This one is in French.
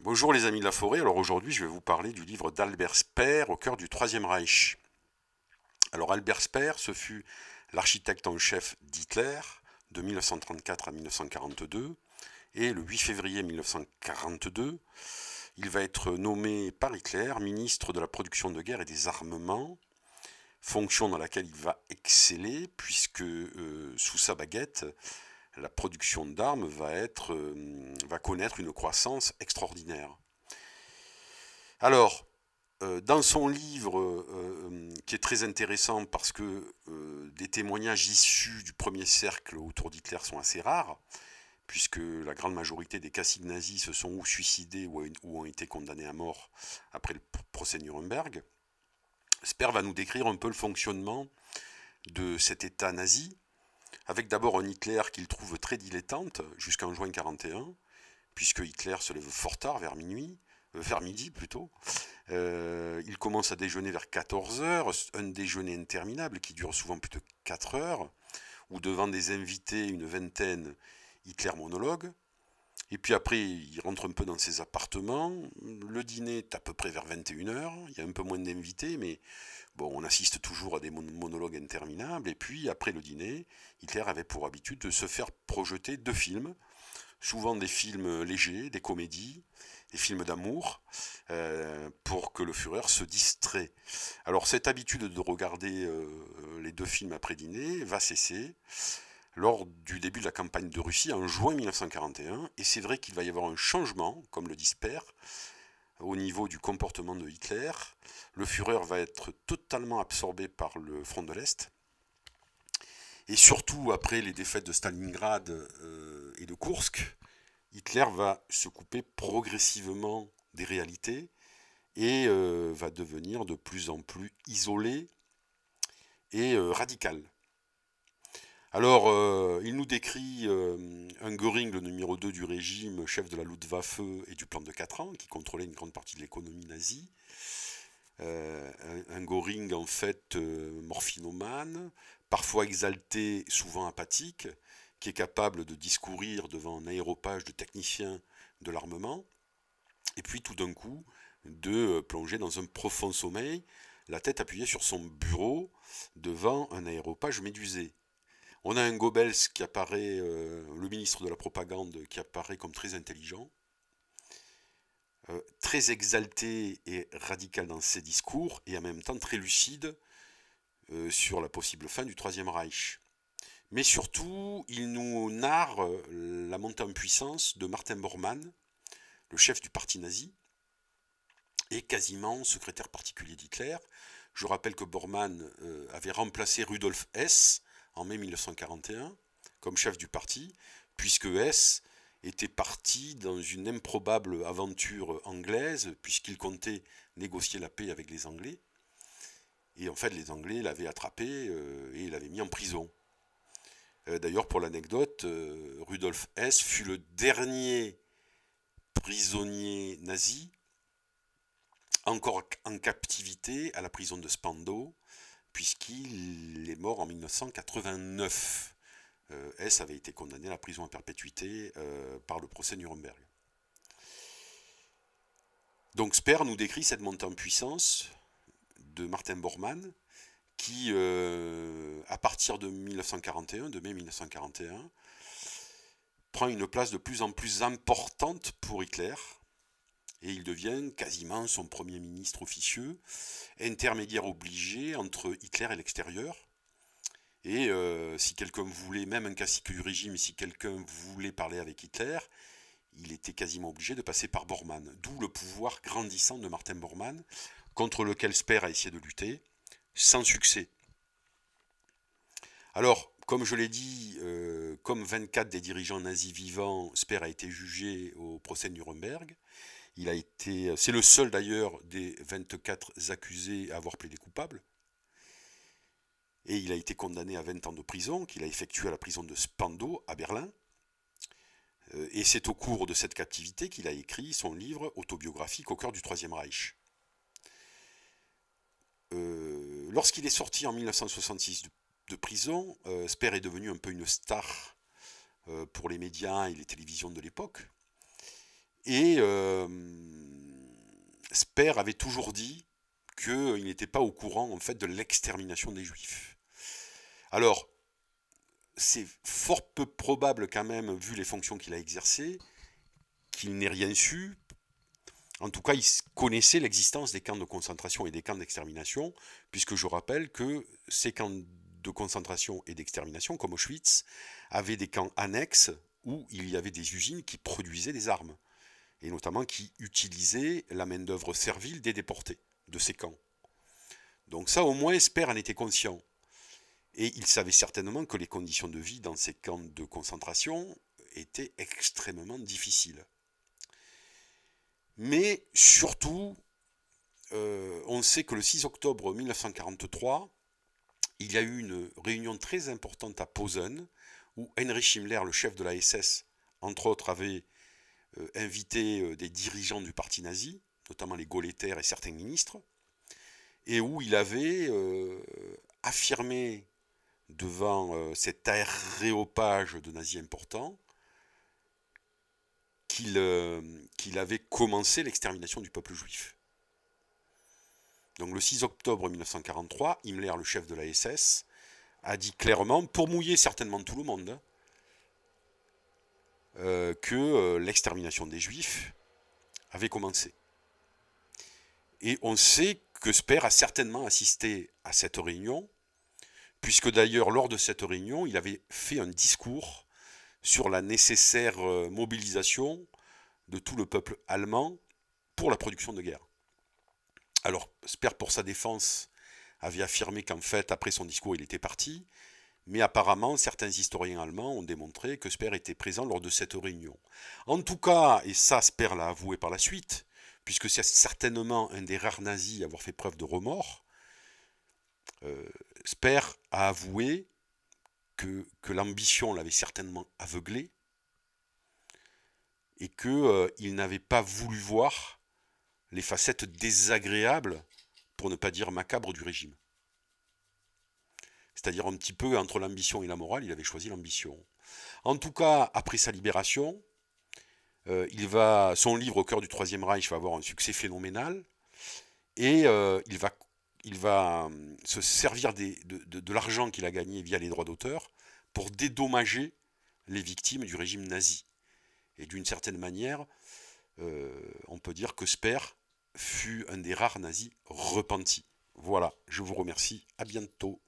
Bonjour les amis de la forêt, alors aujourd'hui je vais vous parler du livre d'Albert Speer au cœur du Troisième Reich. Alors Albert Speer, ce fut l'architecte en chef d'Hitler de 1934 à 1942 et le 8 février 1942, il va être nommé par Hitler ministre de la production de guerre et des armements, fonction dans laquelle il va exceller puisque sous sa baguette, la production d'armes va connaître une croissance extraordinaire. Alors, dans son livre, qui est très intéressant parce que des témoignages issus du premier cercle autour d'Hitler sont assez rares, puisque la grande majorité des caciques nazis se sont ou suicidés ou ont été condamnés à mort après le procès Nuremberg, Speer va nous décrire un peu le fonctionnement de cet État nazi, avec d'abord un Hitler qu'il trouve très dilettante jusqu'en juin 1941, puisque Hitler se lève fort tard, vers minuit, vers midi plutôt. Il commence à déjeuner vers 14 heures, un déjeuner interminable qui dure souvent plus de 4 heures, où devant des invités, une vingtaine, Hitler monologue. Et puis après, il rentre un peu dans ses appartements. Le dîner est à peu près vers 21 heures. Il y a un peu moins d'invités, mais bon, on assiste toujours à des monologues interminables. Et puis après le dîner, Hitler avait pour habitude de se faire projeter deux films, souvent des films légers, des comédies, des films d'amour, pour que le Führer se distrait. Alors cette habitude de regarder les deux films après dîner va cesser lors du début de la campagne de Russie en juin 1941, et c'est vrai qu'il va y avoir un changement, comme le dit Speer, au niveau du comportement de Hitler. Le Führer va être totalement absorbé par le front de l'Est, et surtout après les défaites de Stalingrad et de Koursk, Hitler va se couper progressivement des réalités et va devenir de plus en plus isolé et radical. Alors, il nous décrit un Göring, le numéro 2 du régime, chef de la Luftwaffe et du plan de 4 ans, qui contrôlait une grande partie de l'économie nazie. Un Göring, en fait, morphinomane, parfois exalté, souvent apathique, qui est capable de discourir devant un aéropage de techniciens de l'armement, et puis tout d'un coup, de plonger dans un profond sommeil, la tête appuyée sur son bureau, devant un aéropage médusé. On a un Goebbels qui apparaît, le ministre de la propagande, qui apparaît comme très intelligent, très exalté et radical dans ses discours, et en même temps très lucide sur la possible fin du Troisième Reich. Mais surtout, il nous narre la montée en puissance de Martin Bormann, le chef du parti nazi, et quasiment secrétaire particulier d'Hitler. Je rappelle que Bormann avait remplacé Rudolf Hess en mai 1941 comme chef du parti, puisque Hess était parti dans une improbable aventure anglaise, puisqu'il comptait négocier la paix avec les Anglais. Et en fait, les Anglais l'avaient attrapé et l'avaient mis en prison. D'ailleurs, pour l'anecdote, Rudolf Hess fut le dernier prisonnier nazi encore en captivité à la prison de Spandau, puisqu'il est mort en 1989. Hess avait été condamné à la prison à perpétuité par le procès Nuremberg. Donc Speer nous décrit cette montée en puissance de Martin Bormann, qui, à partir de 1941, de mai 1941, prend une place de plus en plus importante pour Hitler, et il devient quasiment son premier ministre officieux, intermédiaire obligé entre Hitler et l'extérieur. Et si quelqu'un voulait, même un cacique du régime, si quelqu'un voulait parler avec Hitler, il était quasiment obligé de passer par Bormann. D'où le pouvoir grandissant de Martin Bormann, contre lequel Speer a essayé de lutter, sans succès. Alors, comme je l'ai dit, comme 24 des dirigeants nazis vivants, Speer a été jugé au procès de Nuremberg. C'est le seul d'ailleurs des 24 accusés à avoir plaidé coupable. Et il a été condamné à 20 ans de prison, qu'il a effectué à la prison de Spandau, à Berlin. Et c'est au cours de cette captivité qu'il a écrit son livre autobiographique Au cœur du Troisième Reich. Lorsqu'il est sorti en 1966 de prison, Speer est devenu un peu une star pour les médias et les télévisions de l'époque. Et Speer avait toujours dit qu'il n'était pas au courant en fait de l'extermination des Juifs. Alors, c'est fort peu probable quand même, vu les fonctions qu'il a exercées, qu'il n'ait rien su. En tout cas, il connaissait l'existence des camps de concentration et des camps d'extermination, puisque je rappelle que ces camps de concentration et d'extermination, comme Auschwitz, avaient des camps annexes où il y avait des usines qui produisaient des armes, et notamment qui utilisaient la main-d'œuvre servile des déportés de ces camps. Donc ça, au moins, Speer en était conscient. Et il savait certainement que les conditions de vie dans ces camps de concentration étaient extrêmement difficiles. Mais surtout, on sait que le 6 octobre 1943, il y a eu une réunion très importante à Posen, où Heinrich Himmler, le chef de la SS, entre autres, avait invité des dirigeants du parti nazi, notamment les Gauleiter et certains ministres, et où il avait affirmé devant cet aréopage de nazis important qu'il avait commencé l'extermination du peuple juif. Donc le 6 octobre 1943, Himmler, le chef de la SS, a dit clairement, pour mouiller certainement tout le monde, que l'extermination des Juifs avait commencé. Et on sait que Speer a certainement assisté à cette réunion, puisque d'ailleurs, lors de cette réunion, il avait fait un discours sur la nécessaire mobilisation de tout le peuple allemand pour la production de guerre. Alors, Speer, pour sa défense, avait affirmé qu'en fait, après son discours, il était parti, mais apparemment, certains historiens allemands ont démontré que Speer était présent lors de cette réunion. En tout cas, et ça, Speer l'a avoué par la suite, puisque c'est certainement un des rares nazis à avoir fait preuve de remords, Speer a avoué que l'ambition l'avait certainement aveuglé et qu'il n'avait pas voulu voir les facettes désagréables, pour ne pas dire macabres, du régime. C'est-à-dire un petit peu entre l'ambition et la morale, il avait choisi l'ambition. En tout cas, après sa libération, son livre Au cœur du Troisième Reich va avoir un succès phénoménal, et il va se servir de l'argent qu'il a gagné via les droits d'auteur pour dédommager les victimes du régime nazi. Et d'une certaine manière, on peut dire que Speer fut un des rares nazis repentis. Voilà, je vous remercie, à bientôt.